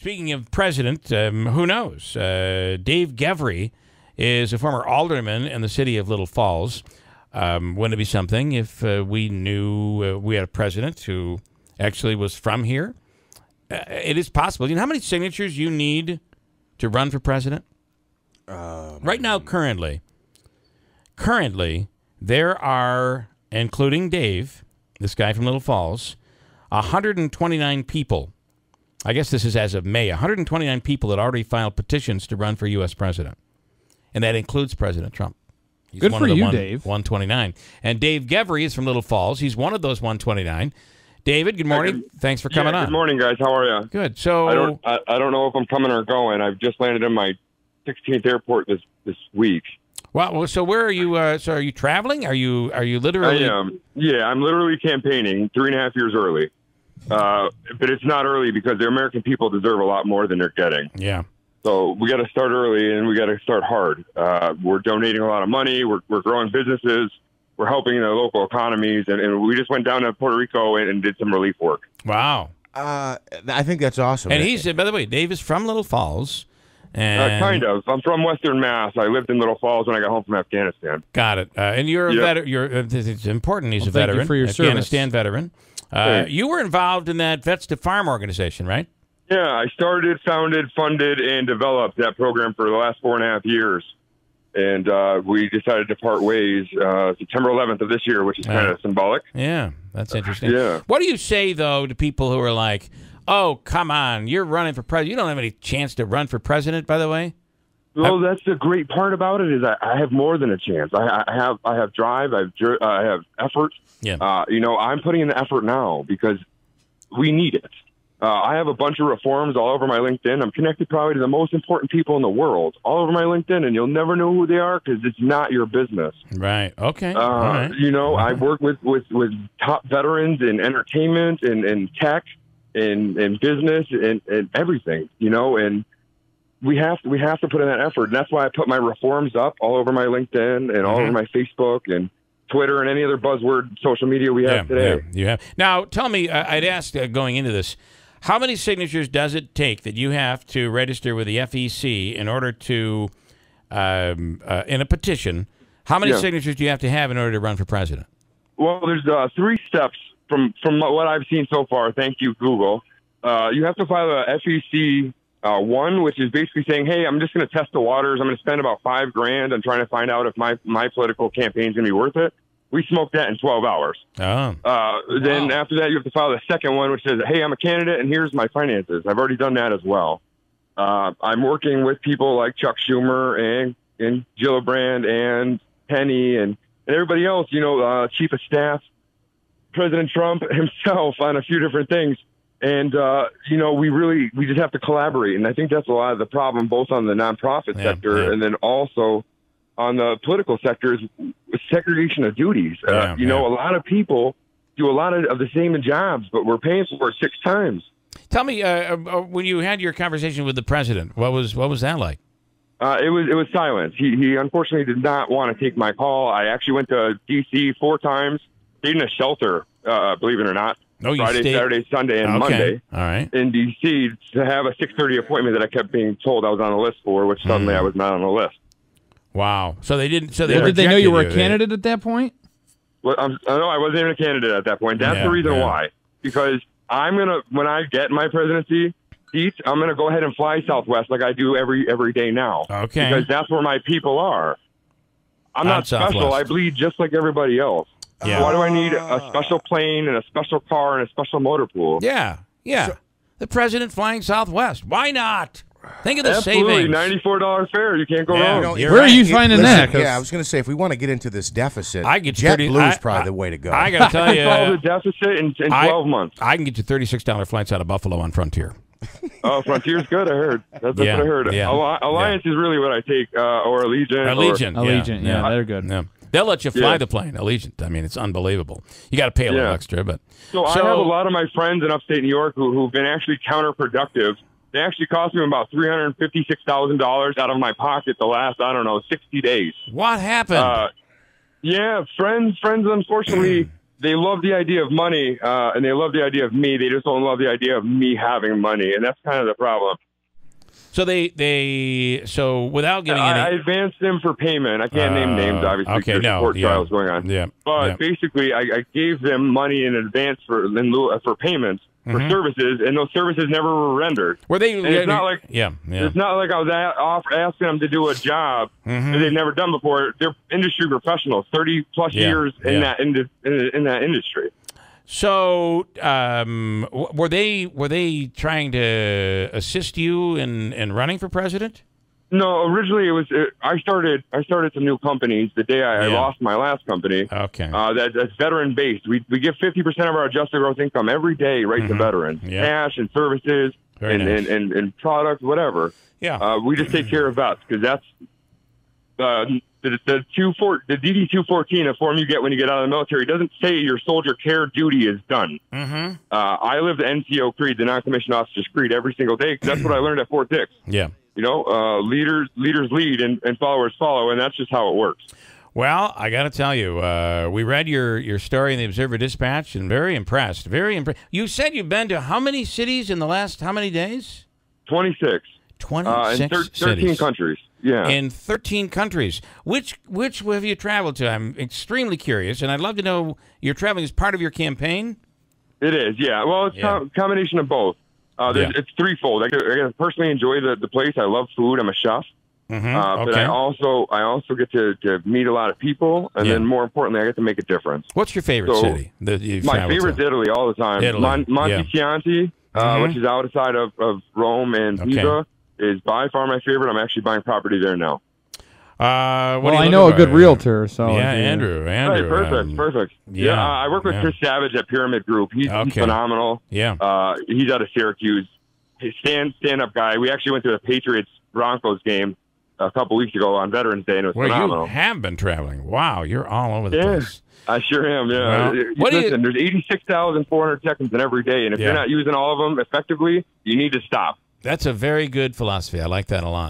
Speaking of president, who knows? Dave Gevry is a former alderman in the city of Little Falls. Wouldn't it be something if we knew we had a president who actually was from here? It is possible. You know how many signatures you need to run for president? Right now, currently, there are, including Dave, this guy from Little Falls, 129 people. I guess this is as of May. 129 people that already filed petitions to run for U.S. president. And that includes President Trump. He's Good one for of the you, Dave. 129. And Dave Gevry is from Little Falls. He's one of those 129. David, good morning. Thanks for coming on. Good morning, guys. How are you? Good. So I don't know if I'm coming or going. I've just landed in my 16th airport this week. Well, so where are you? So are you traveling? Are you literally? I am. Yeah, I'm literally campaigning 3.5 years early. But it's not early because the American people deserve a lot more than they're getting. Yeah. So we got to start early and we got to start hard. We're donating a lot of money. We're growing businesses. We're helping the local economies, and we just went down to Puerto Rico and did some relief work. Wow. I think that's awesome. And he's, by the way, Dave is from Little Falls. And Kind of. I'm from Western Mass. I lived in Little Falls when I got home from Afghanistan. Got it. And you're a veteran. It's important. He's a veteran. Thank you for your Afghanistan service. veteran. You were involved in that Vets to Farm organization, right? Yeah, I started, founded, funded, and developed that program for the last 4.5 years. And we decided to part ways September 11th of this year, which is kind of symbolic. Yeah, that's interesting. Yeah. What do you say, though, to people who are like, oh, come on, you're running for president. You don't have any chance to run for president, by the way? Well, that's the great part about it is I have more than a chance. I have drive. I have effort. Yeah. I'm putting in the effort now because we need it. I have a bunch of reforms all over my LinkedIn. I'm connected probably to the most important people in the world all over my LinkedIn, and you'll never know who they are because it's not your business. Right. Okay. Right. I work with top veterans in entertainment and tech and business and everything, and we have to put in that effort. And that's why I put my reforms up all over my LinkedIn and all over my Facebook and Twitter and any other buzzword social media we have today. Yeah, you have. Now, tell me, I'd asked going into this, how many signatures does it take that you have to register with the FEC in order to, in a petition, how many signatures do you have to have in order to run for president? Well, there's 3 steps from what I've seen so far. Thank you, Google. You have to file a FEC 1, which is basically saying, hey, I'm just going to test the waters. I'm going to spend about $5,000 on trying to find out if my political campaign is going to be worth it. We smoked that in 12 hours. Oh. Then after that, you have to file the second one, which says, hey, I'm a candidate, and here's my finances. I've already done that as well. I'm working with people like Chuck Schumer and Gillibrand and Penny and everybody else, Chief of Staff, President Trump himself on a few different things. And, we just have to collaborate. And I think that's a lot of the problem, both on the nonprofit sector and then also on the political sector, is segregation of duties. A lot of people do a lot of the same jobs, but we're paying for it 6 times. Tell me, when you had your conversation with the president, what was that like? It was silence. He unfortunately did not want to take my call. I actually went to D.C. 4 times, stayed in a shelter, believe it or not. Oh, you Friday, stayed... Saturday, Sunday, and Monday. All right. In D.C. to have a 6:30 appointment that I kept being told I was on the list for, which suddenly I was not on the list. Wow. So they didn't. So did they know you were a candidate at that point? Well, no, I wasn't even a candidate at that point. That's the reason why. Because when I get my presidency seat, I'm gonna go ahead and fly Southwest like I do every day now. Okay. Because that's where my people are. I'm not special. Southwest. I bleed just like everybody else. Yeah. Why do I need a special plane and a special car and a special motor pool? Yeah. So, the president flying Southwest. Why not? Think of the Absolutely. savings. $94 fare. You can't go wrong. Where are you finding that? Yeah, I was going to say, if we want to get into this deficit, I get JetBlue is probably the way to go. I got to tell you, solve the deficit in 12 months. I can get you $36 flights out of Buffalo on Frontier. Oh, Frontier's good. I heard. That's what I heard. Yeah. Alliance is really what I take, or Allegiant. Allegiant. Yeah, they're good. Yeah. They'll let you fly the plane, Allegiant. I mean, it's unbelievable. You got to pay a little extra, but so I have a lot of my friends in upstate New York who've been actually counterproductive. They actually cost me about $356,000 out of my pocket the last 60 days. What happened? Friends unfortunately they love the idea of money, and they love the idea of me. They just don't love the idea of me having money, and that's kind of the problem. So so without giving any... I advanced them for payment. I can't name names, obviously. Okay, there's court trials going on. Yeah. But basically, I gave them money in advance for payments for services, and those services never were rendered. Were they? And it's not like it's not like I was asking them to do a job that they've never done before. They're industry professionals, 30+ years in that industry. So, were they trying to assist you in running for president? No, originally it was. I started some new companies the day I lost my last company. Okay, that's veteran based. We give 50% of our adjusted gross income every day right to veterans, cash and services and products, whatever. Yeah, we just take care of vets because that's the DD 214, a form you get when you get out of the military, doesn't say your soldier care duty is done. I live the NCO creed, the non-commissioned officer's creed, every single day because that's what I learned at Fort Dix. Yeah. You know, leaders lead and followers follow, and that's just how it works. Well, I got to tell you, we read your story in the Observer-Dispatch, and very impressed. Very impressed. You said you've been to how many cities in the last how many days? 26. 26 in 13 countries. Yeah. In 13 countries. Which have you traveled to? I'm extremely curious, and I'd love to know, you're traveling as part of your campaign? It is, yeah. Well, it's a combination of both. It's threefold. I personally enjoy the place. I love food. I'm a chef. But I also get to meet a lot of people, and then more importantly, I get to make a difference. What's your favorite city that you've My favorite's Italy all the time. Monte Chianti, which is outside of Rome and Pisa, is by far my favorite. I'm actually buying property there now. Well, I know a good realtor, so Andrew. Right, perfect. Yeah, I work with Chris Savage at Pyramid Group. He's phenomenal. Yeah, he's out of Syracuse. He's stand-up guy. We actually went to a Patriots Broncos game a couple weeks ago on Veterans Day, and it was phenomenal. You have been traveling. Wow, you're all over the place. I sure am. Yeah. Well, listen, there's 86,400 seconds in every day, and if you're not using all of them effectively, you need to stop. That's a very good philosophy. I like that a lot.